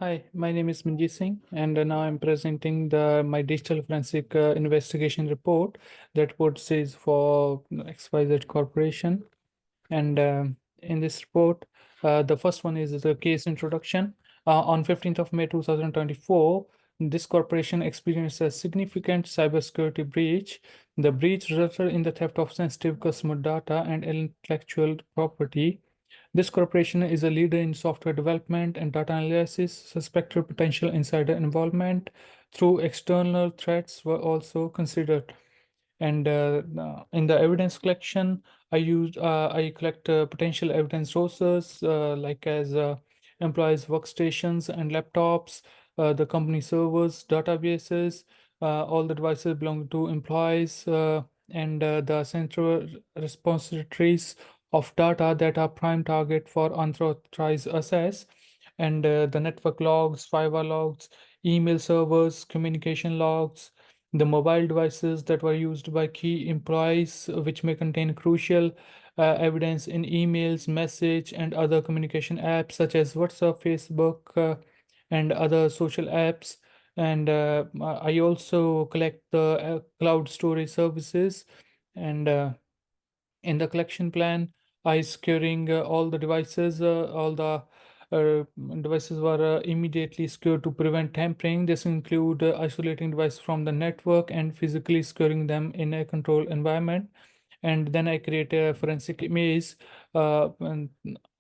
Hi, my name is Manjeet Singh, and now I'm presenting my digital forensic investigation report. That report says for XYZ Corporation. And in this report, the first one is the case introduction. On 15th of May 2024, this corporation experienced a significant cybersecurity breach. The breach resulted in the theft of sensitive customer data and intellectual property. This corporation is a leader in software development and data analysis. Suspected potential insider involvement through external threats were also considered. And in the evidence collection, I collect potential evidence sources like as employees' workstations and laptops, the company servers, databases, all the devices belonging to employees, and the central repositories of data that are prime target for unauthorized access, and the network logs, firewall logs, email servers, communication logs, the mobile devices that were used by key employees, which may contain crucial evidence in emails, message, and other communication apps such as WhatsApp, Facebook, and other social apps. And I also collect the cloud storage services. And in the collection plan, I securing all the devices. All the uh, devices were immediately secured to prevent tampering. This include isolating devices from the network and physically securing them in a controlled environment. And then I create a forensic image and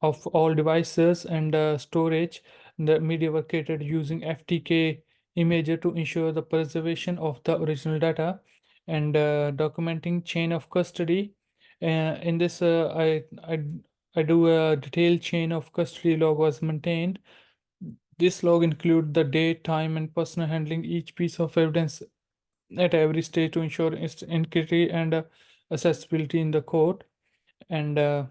of all devices and storage. The media were created using FTK imager to ensure the preservation of the original data, and documenting chain of custody. In this, I do a detailed chain of custody log was maintained. This log include the date, time, and person handling each piece of evidence at every stage to ensure its integrity and accessibility in the court. And on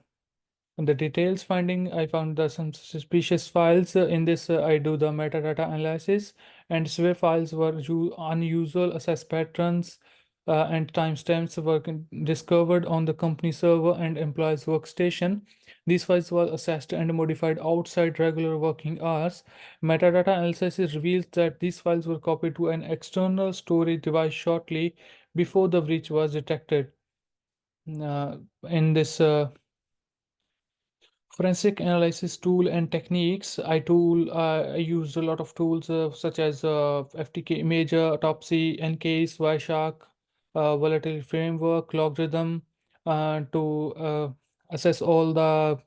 the details finding, I found some suspicious files. In this, I do the metadata analysis, and severe files were unusual access patterns and timestamps were discovered on the company server and employees' workstation. These files were assessed and modified outside regular working hours. Metadata analysis reveals that these files were copied to an external storage device shortly before the breach was detected. In this forensic analysis tool and techniques, I used a lot of tools such as FTK Imager, Autopsy, Encase, Wireshark, Volatility Framework, Logarithm to assess all the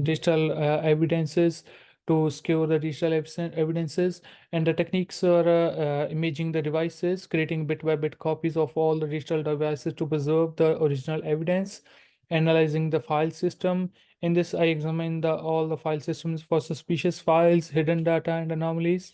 digital evidences, to secure the digital evidences. And the techniques are imaging the devices, creating bit by bit copies of all the digital devices to preserve the original evidence, analyzing the file system. In this, I examine all the file systems for suspicious files, hidden data, and anomalies.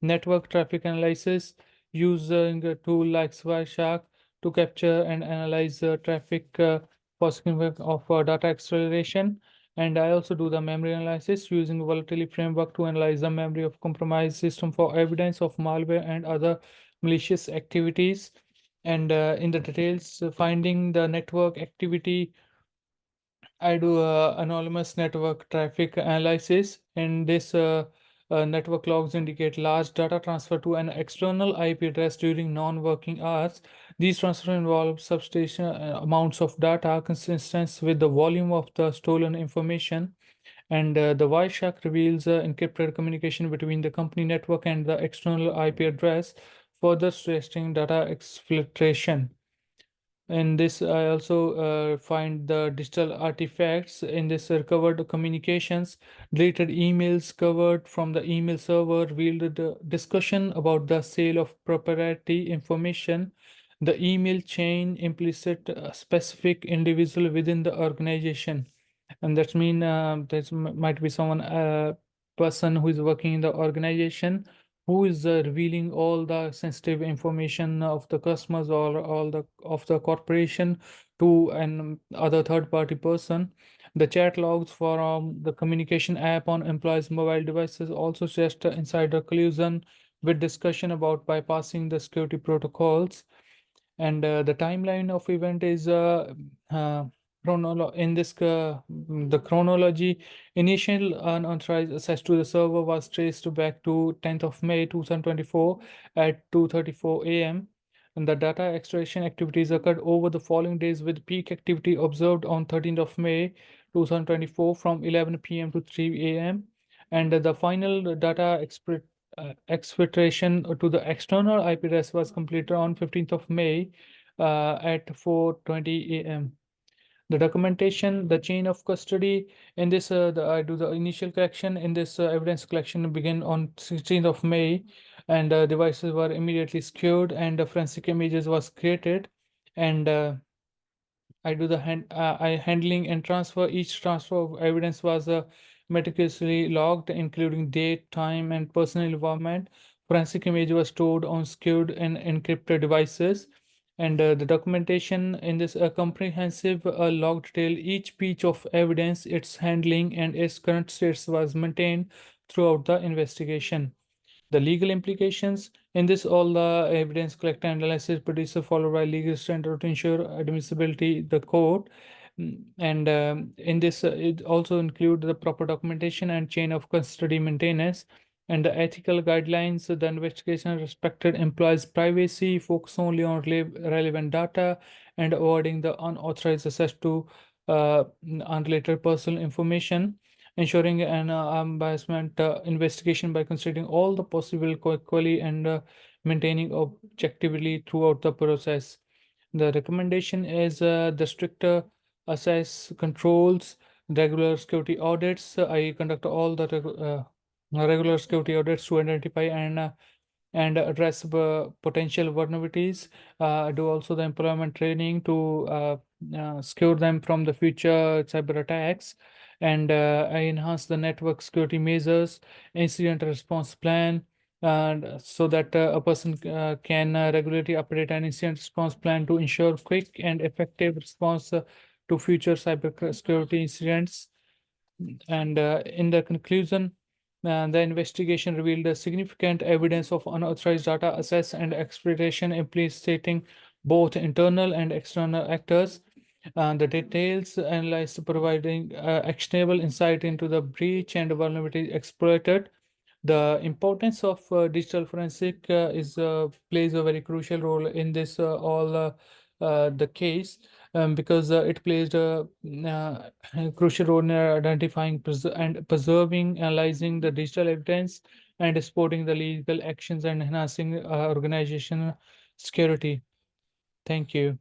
Network traffic analysis, using a tool like Wireshark to capture and analyze traffic for significant of data acceleration. And I also do the memory analysis using volatility framework to analyze the memory of compromised system for evidence of malware and other malicious activities. And in the details, finding the network activity, I do anonymous network traffic analysis. In this, network logs indicate large data transfer to an external IP address during non-working hours. These transfers involve substantial amounts of data consistent with the volume of the stolen information. And the Wireshark reveals encrypted communication between the company network and the external IP address, further suggesting data exfiltration. In this, I also find the digital artifacts. In this, recovered communications, deleted emails covered from the email server revealed the discussion about the sale of proprietary information. The email chain implicit a specific individual within the organization, and that mean might be someone person who is working in the organization, who is revealing all the sensitive information of the customers or all the of the corporation to an other third party person. The chat logs from the communication app on employees mobile devices also suggest insider collusion with discussion about bypassing the security protocols. And the timeline of event is uh, the chronology, initial unauthorized access to the server was traced back to 10th of May 2024 at 2:34 a.m. And the data extraction activities occurred over the following days, with peak activity observed on 13th of May 2024 from 11 p.m. to 3 a.m. And the final data exfiltration to the external IP address was completed on 15th of May at 4:20 a.m. The documentation, the chain of custody in this, I do the initial collection in this evidence collection begin on 16th of May, and devices were immediately secured and forensic images was created, and I do the handling and transfer. Each transfer of evidence was meticulously logged, including date, time, and personal involvement. Forensic image was stored on secured and encrypted devices. And the documentation in this comprehensive log detail each piece of evidence, its handling, and its current status was maintained throughout the investigation. The legal implications in this, all the evidence collected, analysis, producer, followed by legal standard to ensure admissibility, the court. And in this, it also include the proper documentation and chain of custody maintenance and the ethical guidelines. The investigation respected employees' privacy, focus only on relevant data, and avoiding the unauthorized access to unrelated personal information, ensuring an unbiased investigation by considering all the possible equally and maintaining objectivity throughout the process. The recommendation is the stricter assess controls, regular security audits. I conduct all the regular security audits to identify and address potential vulnerabilities. Do also the employment training to secure them from the future cyber attacks. And I enhance the network security measures, incident response plan, and so that a person can regularly update an incident response plan to ensure quick and effective response to future cyber security incidents. And in the conclusion, the investigation revealed a significant evidence of unauthorized data access and exploitation, implicating both internal and external actors. The details analyzed providing actionable insight into the breach and vulnerability exploited. The importance of digital forensic is plays a very crucial role in this all the case, because it plays a crucial role in identifying and preserving, analyzing the digital evidence, and supporting the legal actions and enhancing organizational security. Thank you.